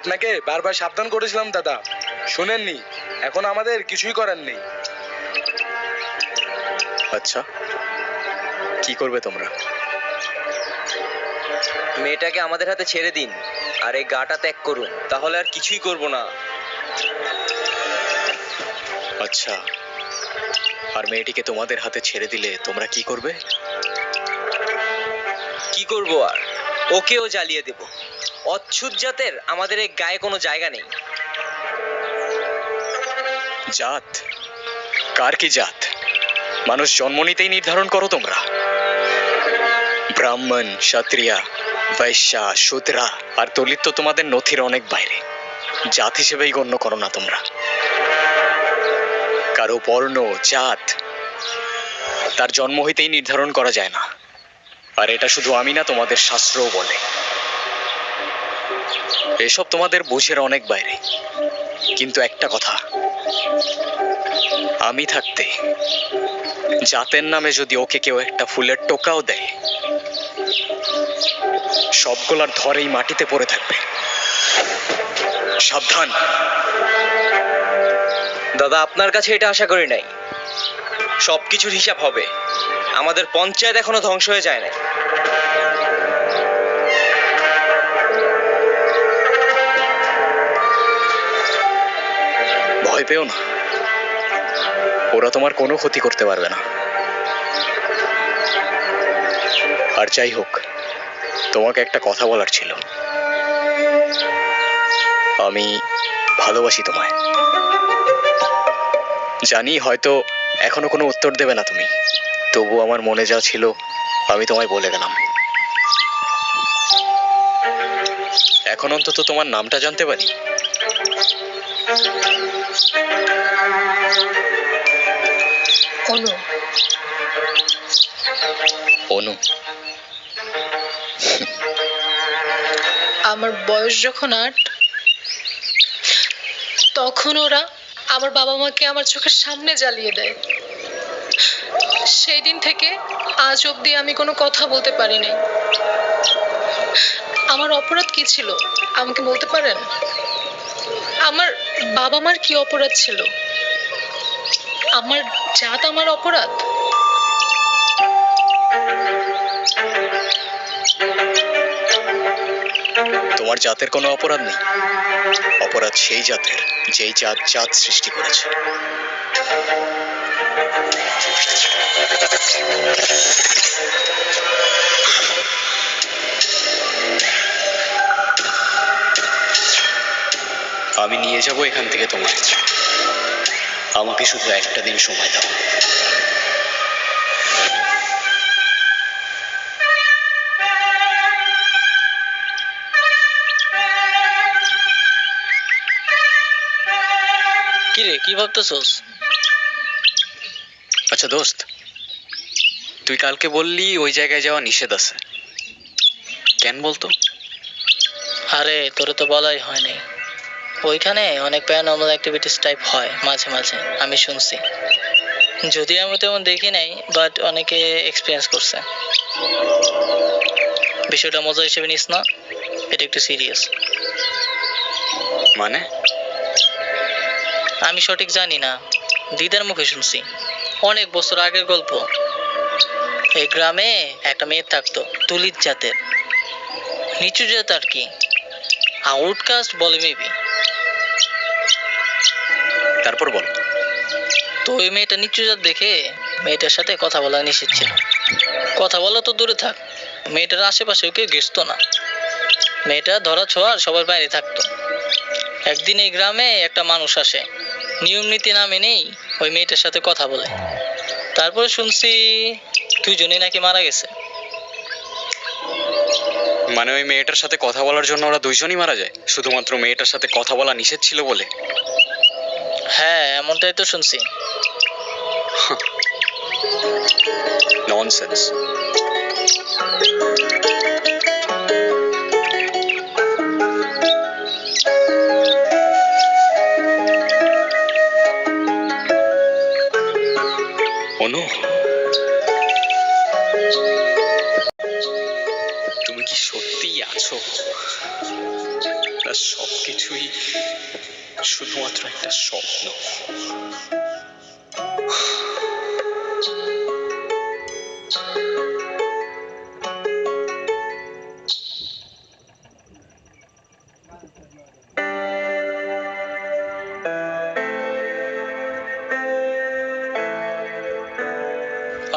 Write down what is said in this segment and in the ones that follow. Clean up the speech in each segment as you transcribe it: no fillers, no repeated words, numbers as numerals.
আপনাকে বারবার সাবধান করেছিলাম দাদা, শুনেননি। এখন আমাদের কিছুই করার নেই। আচ্ছা, কি করবে তোমরা? মেয়েটাকে আমাদের হাতে ছেড়ে দিন আর এই গাটা ত্যাগ করুন, তাহলে আর কিছুই করব না। আচ্ছা, আর মেয়েটিকে তোমাদের হাতে ছেড়ে দিলে তোমরা কি করবে? কি করব আর, ওকেও জ্বালিয়ে দেব। অচ্ছুত জাতের আমাদের এই গায়ে কোনো জায়গা নেই। জাত? কার কি জাত? মানুষ জন্ম নিতেই নির্ধারণ করো তোমরা? ব্রাহ্মণ, ক্ষত্রিয়া, বৈশ্যা, শূদ্রা আর দলিত তো তোমাদের নথির অনেক বাইরে। জাত হিসেবেই গণ্য করো না তোমরা। কারো বর্ণ, জাত তার জন্ম হইতেই নির্ধারণ করা যায় না। আর এটা শুধু আমি না, তোমাদের শাস্ত্রও বলে। এসব তোমাদের বুঝের অনেক বাইরে। কিন্তু একটা কথা, আমি থাকতে জাতের নামে যদি ওকে কেউ একটা ফুলের টোকাও দেয়, সবগুলার ধরেই মাটিতে পড়ে থাকবে। সাবধান। দাদা, আপনার কাছে এটা আশা করি নাই। সবকিছুর হিসাব হবে। আমাদের পঞ্চায়েত এখনো ধ্বংস হয়ে যায় না। ভয় পেও না, ওরা তোমার কোনো ক্ষতি করতে পারবে না। আর যাই হোক, তোমাকে একটা কথা বলার ছিল। আমি ভালোবাসি তোমায়। জানি হয়তো এখনো কোনো উত্তর দেবে না তুমি, তবু আমার মনে যা ছিল আমি তোমায় বলে গেলাম। এখন অন্তত তোমার নামটা জানতে পারি? অনু। অনু? আমার বয়স যখন 8, তখন ওরা আমার বাবা মাকে আমার চোখের সামনে জ্বালিয়ে দেয়। সেই দিন থেকে আজ অবধি আমি কোনো কথা বলতে পারি নাই। আমার অপরাধ কি ছিল আমাকে বলতে পারেন? আমার বাবা মার কি অপরাধ ছিল? আমার জাত আমার অপরাধ? তোমার জাতের কোনো অপরাধ নেই। অপরাধ সেই জাতের যেই জাত জাত সৃষ্টি করেছে। আমি নিয়ে যাব এখান থেকে তোমায়। আমাকে শুধু একটা দিন সময় দাও। কি রে, কি ভাবতেছস? আচ্ছা দোস্ত, তুই কালকে বললি ওই জায়গায় যাওয়া নিষেধ আছে, কেন বলতো? আরে তোরে তো বলাই হয়নি। ওইখানে অনেক প্যারানর্মাল অ্যাক্টিভিটিস টাইপ হয় মাঝে মাঝে, আমি শুনছি। যদি আমি তেমন দেখি নাই, বাট অনেকে এক্সপিরিয়েন্স করছে। বিষয়টা মজা হিসেবে নিস না, এটা একটু সিরিয়াস। মানে? আমি সঠিক জানি না, দিদার মুখে শুনছি। অনেক বছর আগের গল্প। এই গ্রামে একটা মেয়ে থাকতো, দলিত জাতের, নিচু জাত আর কি, আউটকাস্ট বলে মেবি। তারপর বল। তো ওই মেয়েটা নিচু জাত দেখে মেয়েটার সাথে কথা বলা নিষেধ ছিল। কথা বলা তো দূরে থাক, মেয়েটার আশেপাশে কেউ ঘেসত না। মেয়েটা ধরা ছোঁয়ার সবার বাইরে থাকতো। একদিন এই গ্রামে একটা মানুষ আসে, নিয়ম নীতি না মেনেই ওই মেয়েটার সাথে কথা বলে। তারপরে শুনছি দুজনেই নাকি মারা গেছে। মানে ওই মেয়েটার সাথে কথা বলার জন্য ওরা দুইজনই মারা যায়, শুধুমাত্র মেয়েটার সাথে কথা বলা নিষেধ ছিল বলে? হ্যাঁ, এমনটাই তো শুনছি। ননসেন্স। অনু, তুমি কি সত্যিই আছো? আর সবকিছুই শুধুমাত্র একটা স্বপ্ন।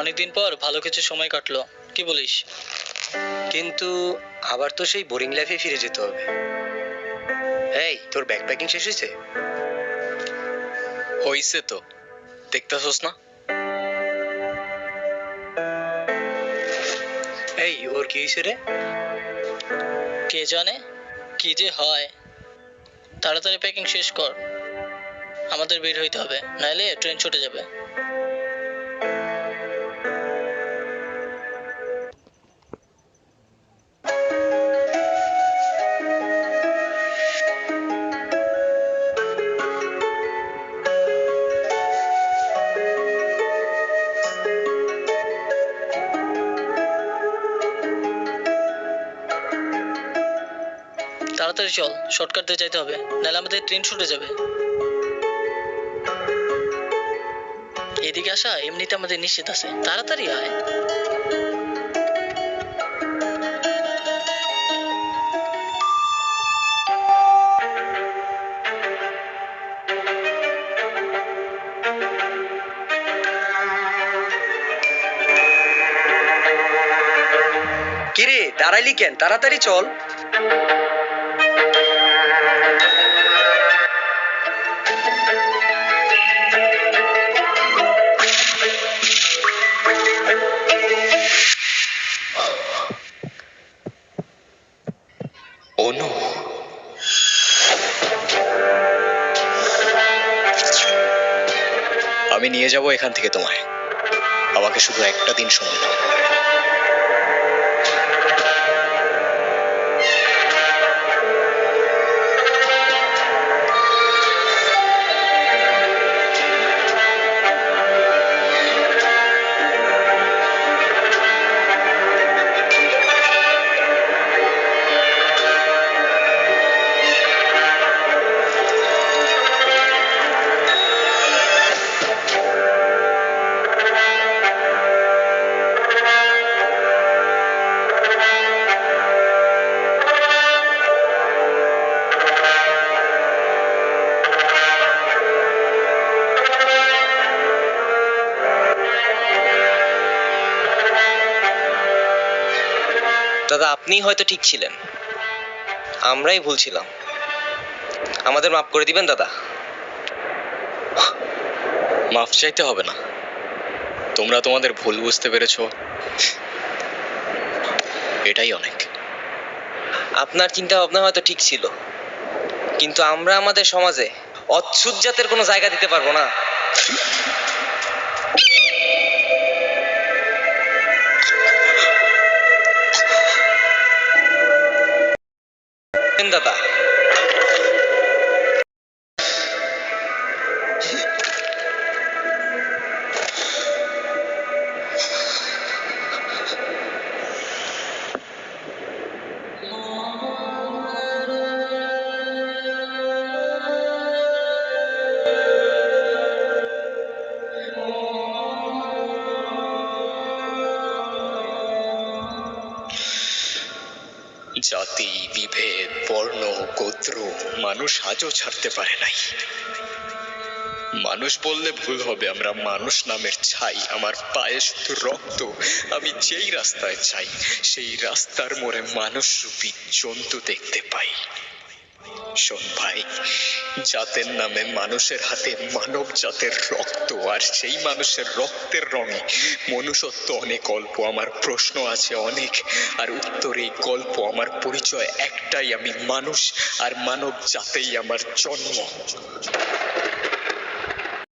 অনেকদিন পর ভালো কিছু সময় কাটলো, কি বলিস? কিন্তু আবার তো সেই বোরিং লাইফে ফিরে যেতে হবে। এই, তোর ব্যাকপ্যাকিং শেষ হয়েছে? হইছে তো, দেখতেছস না? এই, ওর কি হয়েছে রে? কে জানে কি যে হয়। তাড়াতাড়ি প্যাকিং শেষ কর, আমাদের বের হইতে হবে, নাইলে ট্রেন ছুটে যাবে। তাড়াতাড়ি চল, শর্টকাট দিয়ে যাইতে হবে, নাহলে আমাদের ট্রেন ছুটে যাবে। এদিকে আসা এমনিতে আমাদের নিশ্চিত আছে, তাড়াতাড়ি আয়। কিরে, দাঁড়াইলি কেন? তাড়াতাড়ি চল। অনু, আমি নিয়ে যাব এখান থেকে তোমায়, আমাকে শুধু একটা দিন সময় দাও। দাদা, আপনি হয়তো ঠিক ছিলেন, আমরাই ভুল ছিলাম। আমাদের মাফ করে দিবেন দাদা। মাফ চাইতে হবে না, তোমরা তোমাদের ভুল বুঝতে পেরেছো, এটাই অনেক। আপনার চিন্তা ভাবনা হয়তো ঠিক ছিল, কিন্তু আমরা আমাদের সমাজে অচ্ছুত জাতের কোনো জায়গা দিতে পারবো না। দাদা, জাতি, বিভেদ, বর্ণ, গোত্র মানুষ আজও ছাড়তে পারে নাই। মানুষ বললে ভুল হবে, আমরা মানুষ নামের ছাই, আমার পায়ে শুধু রক্ত। আমি যেই রাস্তায় চাই সেই রাস্তার মোড়ে মানুষরূপী জন্তু দেখতে পাই। শোন ভাই, জাতের নামে মানুষের হাতে মানব জাতের রক্ত, আর সেই মানুষের রক্তের রঙে মনুষ্যত্ব অনেক অল্প। আমার প্রশ্ন আছে অনেক, আর উত্তর এই গল্প। আমার পরিচয় একটাই, আমি মানুষ, আর মানব জাতেই আমার জন্ম।